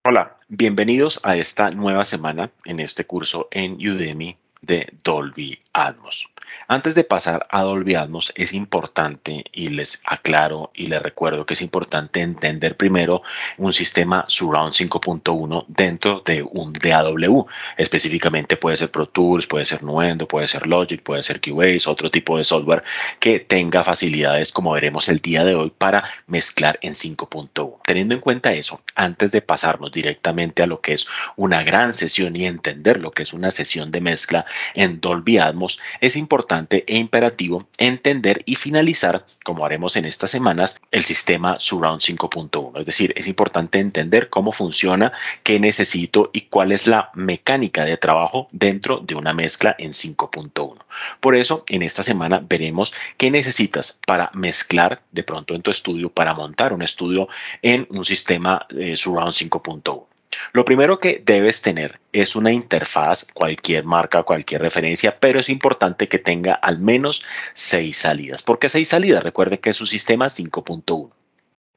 Hola, bienvenidos a esta nueva semana en este curso en Udemy de Dolby Atmos. Antes de pasar a Dolby Atmos es importante y les aclaro y les recuerdo que es importante entender primero un sistema Surround 5.1 dentro de un DAW. Específicamente puede ser Pro Tools, puede ser Nuendo, puede ser Logic, puede ser Cubase, otro tipo de software que tenga facilidades como veremos el día de hoy para mezclar en 5.1. Teniendo en cuenta eso, antes de pasarnos directamente a lo que es una gran sesión y entender lo que es una sesión de mezcla en Dolby Atmos, es importante e imperativo entender y finalizar, como haremos en estas semanas, el sistema Surround 5.1. Es decir, es importante entender cómo funciona, qué necesito y cuál es la mecánica de trabajo dentro de una mezcla en 5.1. Por eso, en esta semana veremos qué necesitas para mezclar de pronto en tu estudio, para montar un estudio en un sistema Surround 5.1. Lo primero que debes tener es una interfaz, cualquier marca, cualquier referencia, pero es importante que tenga al menos 6 salidas. ¿Por qué 6 salidas? Recuerde que es un sistema 5.1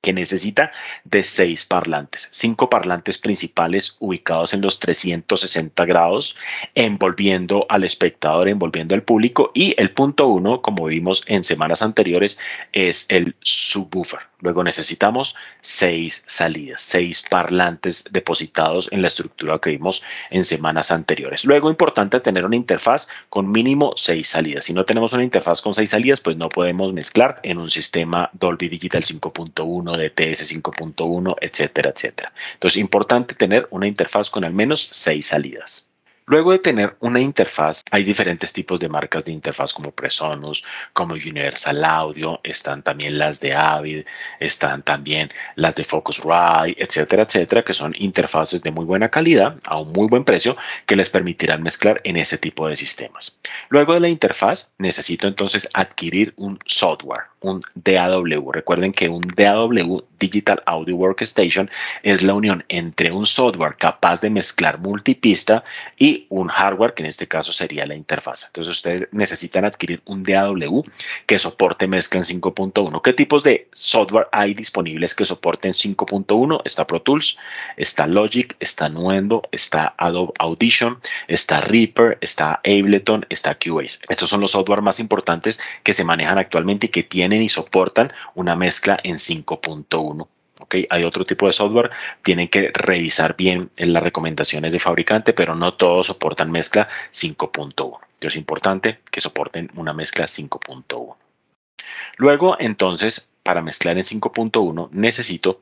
que necesita de 6 parlantes, 5 parlantes principales ubicados en los 360 grados, envolviendo al espectador, envolviendo al público, y el punto 1, como vimos en semanas anteriores, es el subwoofer. Luego necesitamos 6 salidas, 6 parlantes depositados en la estructura que vimos en semanas anteriores. Luego, importante tener una interfaz con mínimo 6 salidas. Si no tenemos una interfaz con 6 salidas, pues no podemos mezclar en un sistema Dolby Digital 5.1, DTS 5.1, etcétera, etcétera. Entonces, importante tener una interfaz con al menos 6 salidas. Luego de tener una interfaz, hay diferentes tipos de marcas de interfaz como Presonus, como Universal Audio, están también las de Avid, están también las de Focusrite, etcétera, etcétera, que son interfaces de muy buena calidad a un muy buen precio que les permitirán mezclar en ese tipo de sistemas. Luego de la interfaz, necesito entonces adquirir un software, un DAW. Recuerden que un DAW, Digital Audio Workstation, es la unión entre un software capaz de mezclar multipista y un hardware, que en este caso sería la interfaz. Entonces ustedes necesitan adquirir un DAW que soporte mezcla en 5.1. ¿Qué tipos de software hay disponibles que soporten 5.1? Está Pro Tools, está Logic, está Nuendo, está Adobe Audition, está Reaper, está Ableton, está Cubase. Estos son los software más importantes que se manejan actualmente y que tienen y soportan una mezcla en 5.1. Okay. Hay otro tipo de software, tienen que revisar bien en las recomendaciones de fabricante, pero no todos soportan mezcla 5.1. Es importante que soporten una mezcla 5.1. Luego, entonces, para mezclar en 5.1 necesito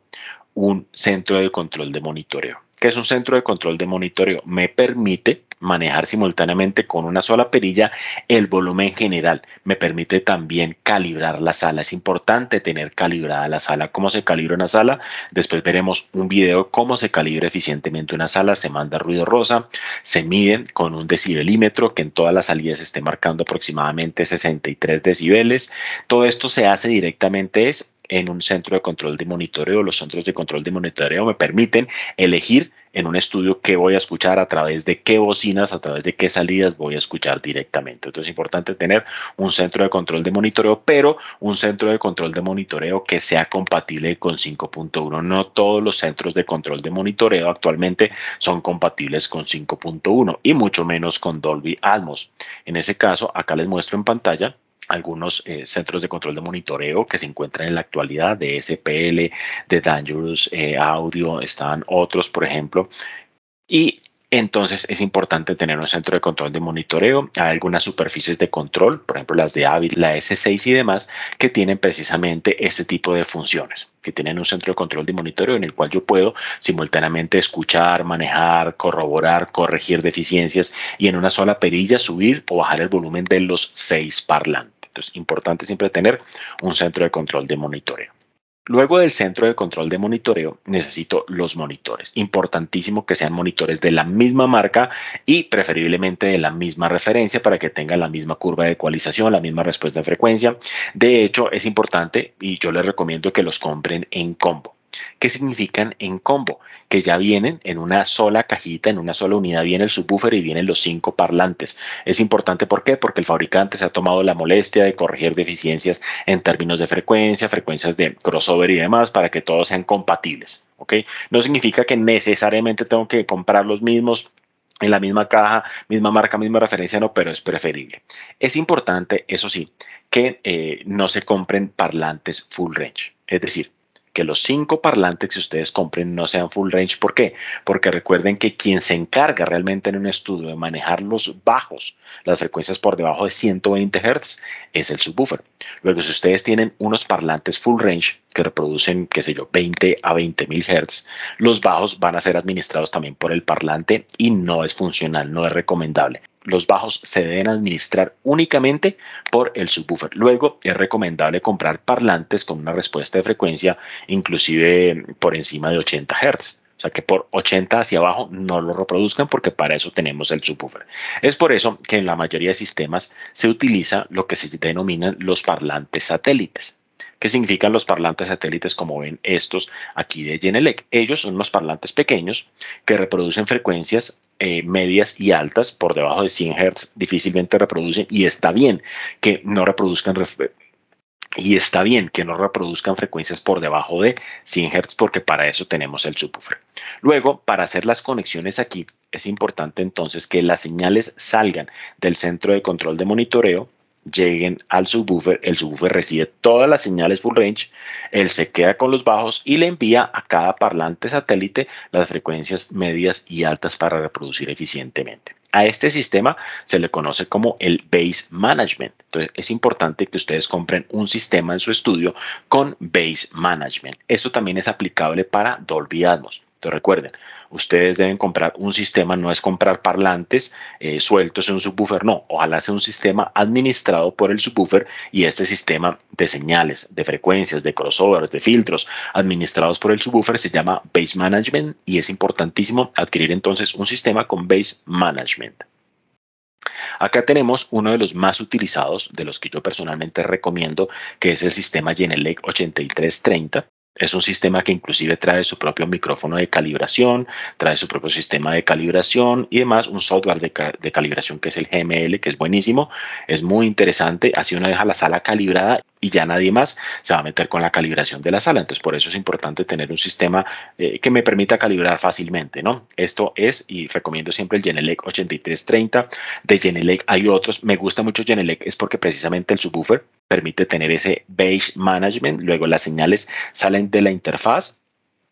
un centro de control de monitoreo. ¿Qué es un centro de control de monitoreo? Me permite manejar simultáneamente con una sola perilla el volumen general. Me permite también calibrar la sala. Es importante tener calibrada la sala. ¿Cómo se calibra una sala? Después veremos un video cómo se calibra eficientemente una sala. Se manda ruido rosa, se miden con un decibelímetro que en todas las salidas esté marcando aproximadamente 63 decibeles. Todo esto se hace directamente en un centro de control de monitoreo. Los centros de control de monitoreo me permiten elegir en un estudio qué voy a escuchar, a través de qué bocinas, a través de qué salidas voy a escuchar directamente. Entonces es importante tener un centro de control de monitoreo, pero un centro de control de monitoreo que sea compatible con 5.1. No todos los centros de control de monitoreo actualmente son compatibles con 5.1 y mucho menos con Dolby Atmos. En ese caso, acá les muestro en pantalla algunos centros de control de monitoreo que se encuentran en la actualidad, de SPL, de Dangerous Audio, están otros, por ejemplo, y entonces es importante tener un centro de control de monitoreo. Hay algunas superficies de control, por ejemplo las de Avid, la S6 y demás, que tienen precisamente este tipo de funciones, que tienen un centro de control de monitoreo en el cual yo puedo simultáneamente escuchar, manejar, corroborar, corregir deficiencias y en una sola perilla subir o bajar el volumen de los 6 parlantes. Entonces, importante siempre tener un centro de control de monitoreo. Luego del centro de control de monitoreo, necesito los monitores. Importantísimo que sean monitores de la misma marca y preferiblemente de la misma referencia para que tengan la misma curva de ecualización, la misma respuesta de frecuencia. De hecho, es importante y yo les recomiendo que los compren en combo. ¿Qué significan en combo? Que ya vienen en una sola cajita, en una sola unidad, viene el subwoofer y vienen los 5 parlantes. Es importante, ¿por qué? Porque el fabricante se ha tomado la molestia de corregir deficiencias en términos de frecuencia, frecuencias de crossover y demás, para que todos sean compatibles, ¿ok? No significa que necesariamente tengo que comprar los mismos en la misma caja, misma marca, misma referencia, no, pero es preferible. Es importante, eso sí, que no se compren parlantes full range. Es decir, que los 5 parlantes que ustedes compren no sean full range. ¿Por qué? Porque recuerden que quien se encarga realmente en un estudio de manejar los bajos, las frecuencias por debajo de 120 Hz, es el subwoofer. Luego, si ustedes tienen unos parlantes full range que reproducen, qué sé yo, 20 a 20.000 Hz, los bajos van a ser administrados también por el parlante y no es funcional, no es recomendable. Los bajos se deben administrar únicamente por el subwoofer. Luego es recomendable comprar parlantes con una respuesta de frecuencia inclusive por encima de 80 Hz. O sea que por 80 hacia abajo no lo reproduzcan porque para eso tenemos el subwoofer. Es por eso que en la mayoría de sistemas se utiliza lo que se denominan los parlantes satélites. ¿Qué significan los parlantes satélites como ven estos aquí de Genelec? Ellos son unos parlantes pequeños que reproducen frecuencias medias y altas por debajo de 100 Hz, difícilmente reproducen y está bien que no reproduzcan frecuencias por debajo de 100 Hz porque para eso tenemos el subwoofer. Luego, para hacer las conexiones aquí, es importante entonces que las señales salgan del centro de control de monitoreo, lleguen al subwoofer, el subwoofer recibe todas las señales full range, él se queda con los bajos y le envía a cada parlante satélite las frecuencias medias y altas para reproducir eficientemente. A este sistema se le conoce como el Base Management. Entonces, es importante que ustedes compren un sistema en su estudio con Base Management. Esto también es aplicable para Dolby Atmos. Entonces, recuerden, ustedes deben comprar un sistema, no es comprar parlantes sueltos en un subwoofer, no. Ojalá sea un sistema administrado por el subwoofer y este sistema de señales, de frecuencias, de crossovers, de filtros administrados por el subwoofer se llama Base Management y es importantísimo adquirir entonces un sistema con Base Management. Acá tenemos uno de los más utilizados, de los que yo personalmente recomiendo, que es el sistema Genelec 8330. Es un sistema que inclusive trae su propio micrófono de calibración, trae su propio sistema de calibración y además un software de calibración que es el GML, que es buenísimo, es muy interesante. Así uno deja la sala calibrada y ya nadie más se va a meter con la calibración de la sala. Entonces, por eso es importante tener un sistema que me permita calibrar fácilmente, ¿no? Esto es, y recomiendo siempre el Genelec 8330. De Genelec hay otros. Me gusta mucho Genelec, es porque precisamente el subwoofer permite tener ese Base Management. Luego las señales salen de la interfaz,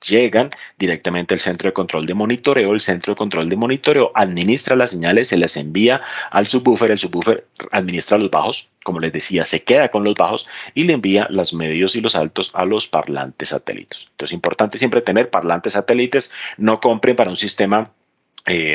llegan directamente al centro de control de monitoreo. El centro de control de monitoreo administra las señales, se las envía al subwoofer. El subwoofer administra los bajos, como les decía, se queda con los bajos y le envía los medios y los altos a los parlantes satélites. Entonces, es importante siempre tener parlantes satélites. No compren para un sistema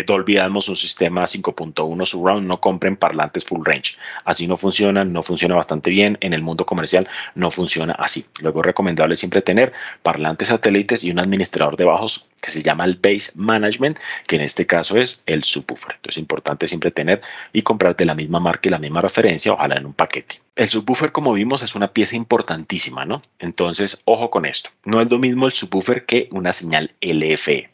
Dolby Atmos, un sistema 5.1 surround, no compren parlantes full range. Así no funcionan, no funciona bastante bien. En el mundo comercial no funciona así. Luego es recomendable siempre tener parlantes satélites y un administrador de bajos que se llama el Base Management, que en este caso es el subwoofer. Entonces es importante siempre tener y comprar de la misma marca y la misma referencia, ojalá en un paquete. El subwoofer, como vimos, es una pieza importantísima, ¿no? Entonces, ojo con esto. No es lo mismo el subwoofer que una señal LFE.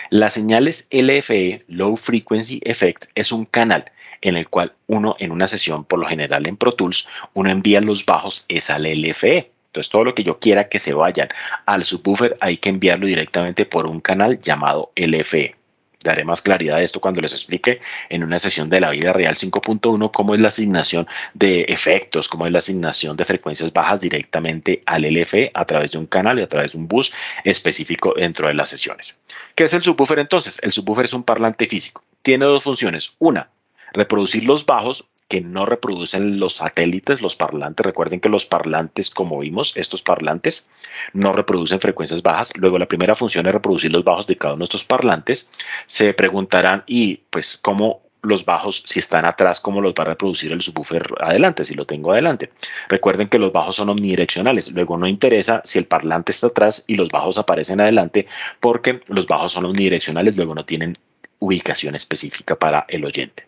Las señales LFE, Low Frequency Effect, es un canal en el cual uno en una sesión, por lo general en Pro Tools, uno envía los bajos es al LFE. Entonces todo lo que yo quiera que se vayan al subwoofer hay que enviarlo directamente por un canal llamado LFE. Daré más claridad a esto cuando les explique en una sesión de la vida real 5.1 cómo es la asignación de efectos, cómo es la asignación de frecuencias bajas directamente al LFE a través de un canal y a través de un bus específico dentro de las sesiones. ¿Qué es el subwoofer entonces? El subwoofer es un parlante físico. Tiene dos funciones. Una, reproducir los bajos que no reproducen los satélites, los parlantes. Recuerden que los parlantes, como vimos, estos parlantes no reproducen frecuencias bajas. Luego, la primera función es reproducir los bajos de cada uno de estos parlantes. Se preguntarán, y pues, ¿cómo los bajos, si están atrás, cómo los va a reproducir el subwoofer adelante, si lo tengo adelante? Recuerden que los bajos son omnidireccionales. Luego, no interesa si el parlante está atrás y los bajos aparecen adelante, porque los bajos son omnidireccionales, luego no tienen ubicación específica para el oyente.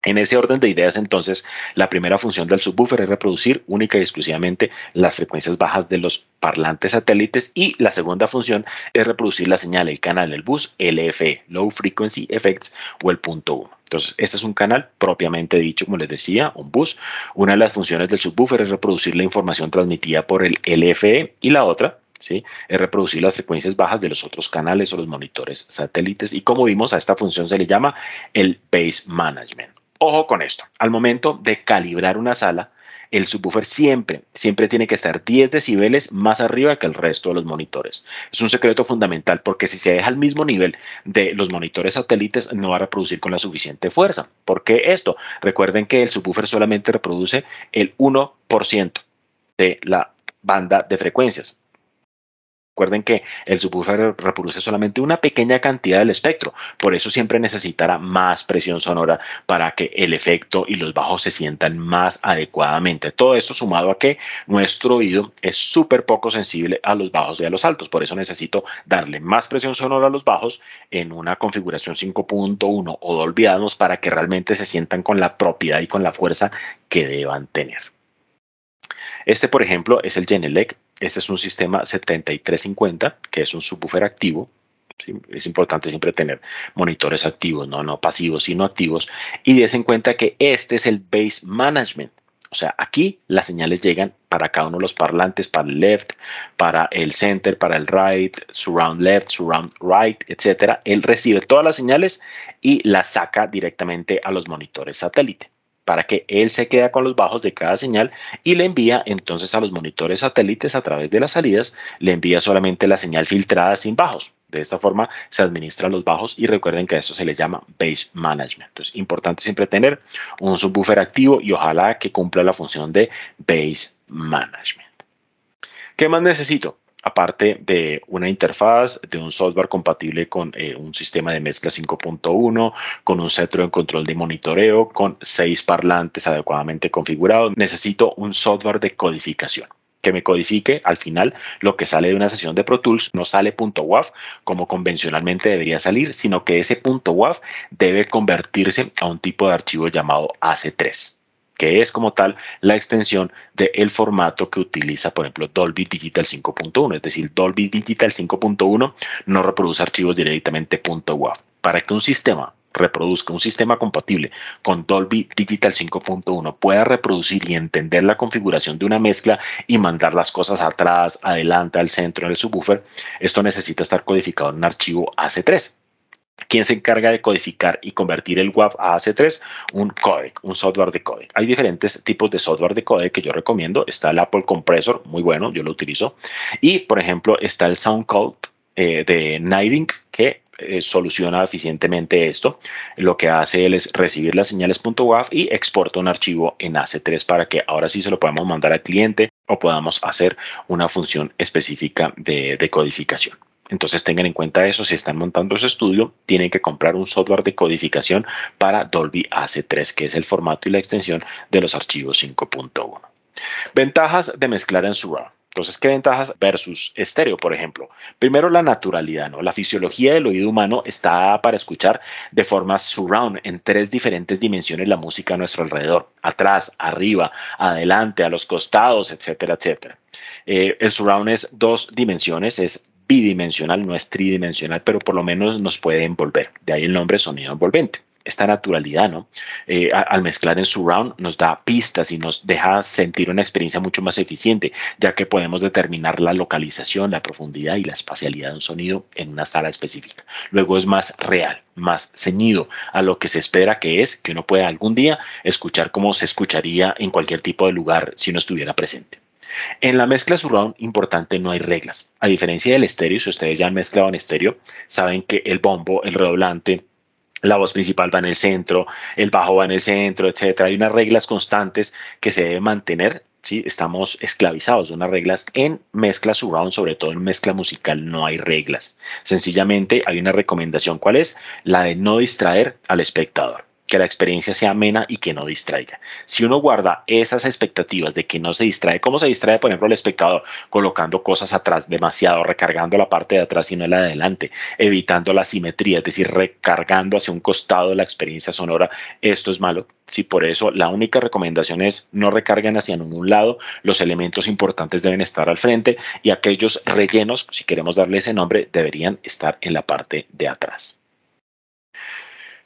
En ese orden de ideas, entonces, la primera función del subwoofer es reproducir única y exclusivamente las frecuencias bajas de los parlantes satélites y la segunda función es reproducir la señal, el canal, el bus LFE, Low Frequency Effects o el punto 1. Entonces, este es un canal propiamente dicho, como les decía, un bus. Una de las funciones del subwoofer es reproducir la información transmitida por el LFE y la otra, ¿sí?, es reproducir las frecuencias bajas de los otros canales o los monitores satélites. Y como vimos, a esta función se le llama el Base Management. Ojo con esto, al momento de calibrar una sala, el subwoofer siempre tiene que estar 10 decibeles más arriba que el resto de los monitores. Es un secreto fundamental porque si se deja al mismo nivel de los monitores satélites, no va a reproducir con la suficiente fuerza. ¿Por qué esto? Recuerden que el subwoofer solamente reproduce el 1% de la banda de frecuencias. Recuerden que el subwoofer reproduce solamente una pequeña cantidad del espectro, por eso siempre necesitará más presión sonora para que el efecto y los bajos se sientan más adecuadamente. Todo esto sumado a que nuestro oído es súper poco sensible a los bajos y a los altos, por eso necesito darle más presión sonora a los bajos en una configuración 5.1 o Dolby Atmos para que realmente se sientan con la propiedad y con la fuerza que deban tener. Este, por ejemplo, es el Genelec. Este es un sistema 7350, que es un subwoofer activo. ¿Sí? Es importante siempre tener monitores activos, no pasivos, sino activos. Y des en cuenta que este es el Base Management. O sea, aquí las señales llegan para cada uno de los parlantes, para el left, para el center, para el right, surround left, surround right, etcétera. Él recibe todas las señales y las saca directamente a los monitores satélite, para que él se quede con los bajos de cada señal y le envía entonces a los monitores satélites a través de las salidas, le envía solamente la señal filtrada sin bajos. De esta forma se administran los bajos y recuerden que a esto se le llama Base Management. Entonces, importante siempre tener un subwoofer activo y ojalá que cumpla la función de Base Management. ¿Qué más necesito? Aparte de una interfaz, de un software compatible con un sistema de mezcla 5.1, con un centro de control de monitoreo, con 6 parlantes adecuadamente configurados, necesito un software de codificación que me codifique al final lo que sale de una sesión de Pro Tools. No sale .wav como convencionalmente debería salir, sino que ese .wav debe convertirse a un tipo de archivo llamado AC3, que es como tal la extensión del formato que utiliza, por ejemplo, Dolby Digital 5.1. Es decir, Dolby Digital 5.1 no reproduce archivos directamente .wav. Para que un sistema reproduzca, un sistema compatible con Dolby Digital 5.1 pueda reproducir y entender la configuración de una mezcla y mandar las cosas atrás, adelante, al centro, en el subwoofer, esto necesita estar codificado en un archivo AC3. ¿Quién se encarga de codificar y convertir el WAV a AC3? Un codec, un software de codec. Hay diferentes tipos de software de codec que yo recomiendo. Está el Apple Compressor, muy bueno, yo lo utilizo. Y, por ejemplo, está el SoundCloud de Nighting, que soluciona eficientemente esto. Lo que hace él es recibir las señales .wav y exporta un archivo en AC3 para que ahora sí se lo podamos mandar al cliente o podamos hacer una función específica de codificación. Entonces tengan en cuenta eso, si están montando su estudio, tienen que comprar un software de codificación para Dolby AC3, que es el formato y la extensión de los archivos 5.1. Ventajas de mezclar en surround. Entonces, ¿qué ventajas versus estéreo, por ejemplo? Primero, la naturalidad, ¿no? La fisiología del oído humano está para escuchar de forma surround en 3 diferentes dimensiones la música a nuestro alrededor: atrás, arriba, adelante, a los costados, etcétera, etcétera. El surround es 2 dimensiones, es bidimensional, no es tridimensional, pero por lo menos nos puede envolver. De ahí el nombre sonido envolvente. Esta naturalidad, ¿no? Al mezclar en surround nos da pistas y nos deja sentir una experiencia mucho más eficiente, ya que podemos determinar la localización, la profundidad y la espacialidad de un sonido en una sala específica. Luego es más real, más ceñido a lo que se espera, que es que uno pueda algún día escuchar como se escucharía en cualquier tipo de lugar si uno estuviera presente. En la mezcla surround, importante, no hay reglas. A diferencia del estéreo, si ustedes ya han mezclado en estéreo, saben que el bombo, el redoblante, la voz principal va en el centro, el bajo va en el centro, etcétera. Hay unas reglas constantes que se deben mantener, ¿sí? Estamos esclavizados de unas reglas. En mezcla surround, sobre todo en mezcla musical, no hay reglas. Sencillamente hay una recomendación. ¿Cuál es? La de no distraer al espectador. que la experiencia sea amena y que no distraiga. Si uno guarda esas expectativas de que no se distrae, ¿cómo se distrae, por ejemplo, el espectador? Colocando cosas atrás demasiado, recargando la parte de atrás y no la de adelante, evitando la simetría, es decir, recargando hacia un costado la experiencia sonora. Esto es malo. Sí, por eso la única recomendación es no recarguen hacia ningún lado, los elementos importantes deben estar al frente y aquellos rellenos, si queremos darle ese nombre, deberían estar en la parte de atrás.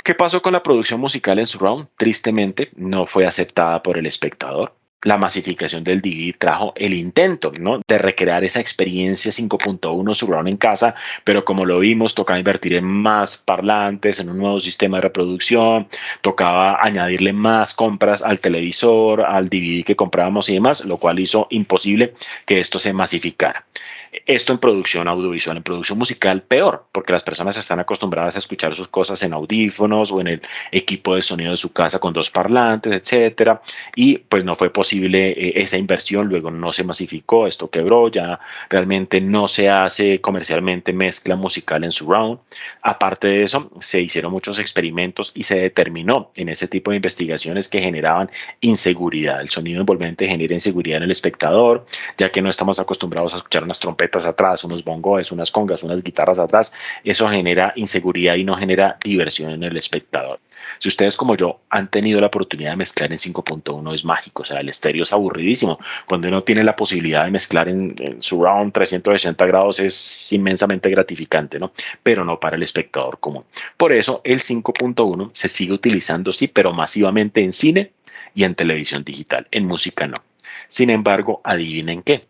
¿Qué pasó con la producción musical en Surround? Tristemente, no fue aceptada por el espectador. La masificación del DVD trajo el intento, ¿no?, de recrear esa experiencia 5.1 Surround en casa, pero como lo vimos, tocaba invertir en más parlantes, en un nuevo sistema de reproducción, tocaba añadirle más compras al televisor, al DVD que comprábamos y demás, lo cual hizo imposible que esto se masificara. Esto en producción audiovisual, en producción musical, peor, porque las personas están acostumbradas a escuchar sus cosas en audífonos o en el equipo de sonido de su casa con dos parlantes, etcétera, y pues no fue posible esa inversión, luego no se masificó, esto quebró, ya realmente no se hace comercialmente mezcla musical en surround. Aparte de eso, se hicieron muchos experimentos y se determinó en ese tipo de investigaciones que generaban inseguridad. El sonido envolvente genera inseguridad en el espectador, ya que no estamos acostumbrados a escuchar unas trompetas atrás, unos bongos, unas congas, unas guitarras atrás. Eso genera inseguridad y no genera diversión en el espectador. Si ustedes como yo han tenido la oportunidad de mezclar en 5.1, es mágico, o sea, el estéreo es aburridísimo. Cuando uno tiene la posibilidad de mezclar en surround 360 grados es inmensamente gratificante, ¿no? Pero no para el espectador común. Por eso el 5.1 se sigue utilizando, sí, pero masivamente en cine y en televisión digital, en música no. Sin embargo, adivinen qué.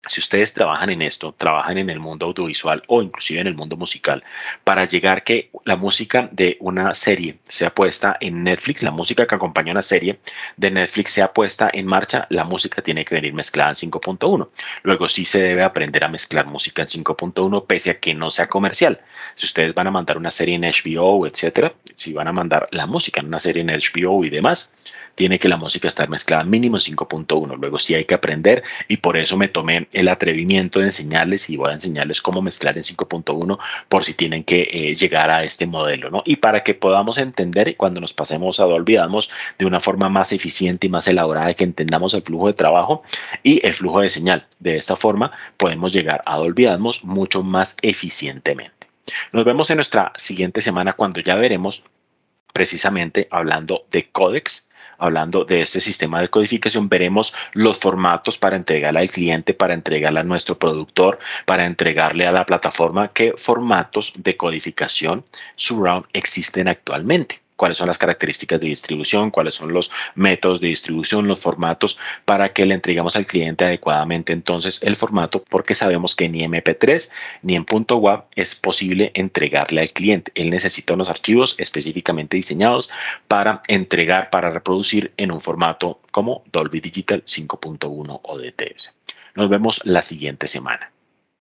Si ustedes trabajan en esto, trabajan en el mundo audiovisual o inclusive en el mundo musical, para llegar que la música de una serie sea puesta en Netflix, la música que acompaña una serie de Netflix sea puesta en marcha, la música tiene que venir mezclada en 5.1. Luego sí se debe aprender a mezclar música en 5.1 pese a que no sea comercial. Si ustedes van a mandar una serie en HBO, etcétera, si van a mandar la música en una serie en HBO y demás, tiene que la música estar mezclada mínimo en 5.1. Luego sí hay que aprender y por eso me tomé el atrevimiento de enseñarles y voy a enseñarles cómo mezclar en 5.1 por si tienen que llegar a este modelo, ¿no? Y para que podamos entender y cuando nos pasemos a Dolby Atmos de una forma más eficiente y más elaborada y que entendamos el flujo de trabajo y el flujo de señal. De esta forma podemos llegar a Dolby Atmos mucho más eficientemente. Nos vemos en nuestra siguiente semana cuando ya veremos precisamente hablando de códecs, hablando de este sistema de codificación, veremos los formatos para entregarle al cliente, para entregarle a nuestro productor, para entregarle a la plataforma, qué formatos de codificación surround existen actualmente. Cuáles son las características de distribución, cuáles son los métodos de distribución, los formatos para que le entregamos al cliente adecuadamente entonces el formato, porque sabemos que ni MP3 ni en .wav es posible entregarle al cliente. Él necesita unos archivos específicamente diseñados para entregar, para reproducir en un formato como Dolby Digital 5.1 o DTS. Nos vemos la siguiente semana.